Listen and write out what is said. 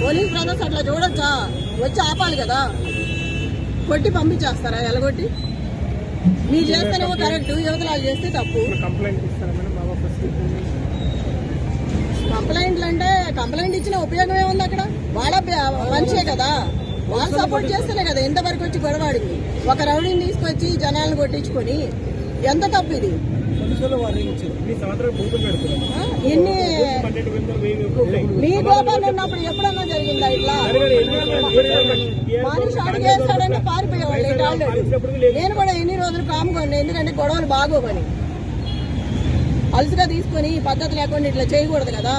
Police brothers అట్లా చూడొచ్చా? వచ్చి ఆపాలి కదా, కొట్టి పంపించేస్తారా? ఎలగొట్టి మీరు చేస్తేనేమో కరెక్ట్, యువతలాలు చేస్తే తప్పు. కంప్లైంట్లు అంటే కంప్లైంట్ ఇచ్చిన ఉపయోగం ఏముంది? అక్కడ వాళ్ళ మనిషే కదా, వాళ్ళు సపోర్ట్ చేస్తేనే కదా ఇంతవరకు వచ్చి గొడవాడింది. ఒక రౌడీని తీసుకొచ్చి జనాలను కొట్టించుకొని ఎంత తప్పు ఇది? ఎన్ని మీ గోపాలు ఉన్నప్పుడు ఎప్పుడన్నా జరిగిందా ఇట్లా? మనిషి అడిగేస్తాడంటే పారిపోయేవాళ్ళు ఆల్రెడీ. నేను కూడా ఎన్ని రోజులు కాముకోండి, ఎందుకంటే గొడవలు బాగోవని. అలసిగా తీసుకొని పద్ధతి లేకుండా ఇట్లా చేయకూడదు కదా.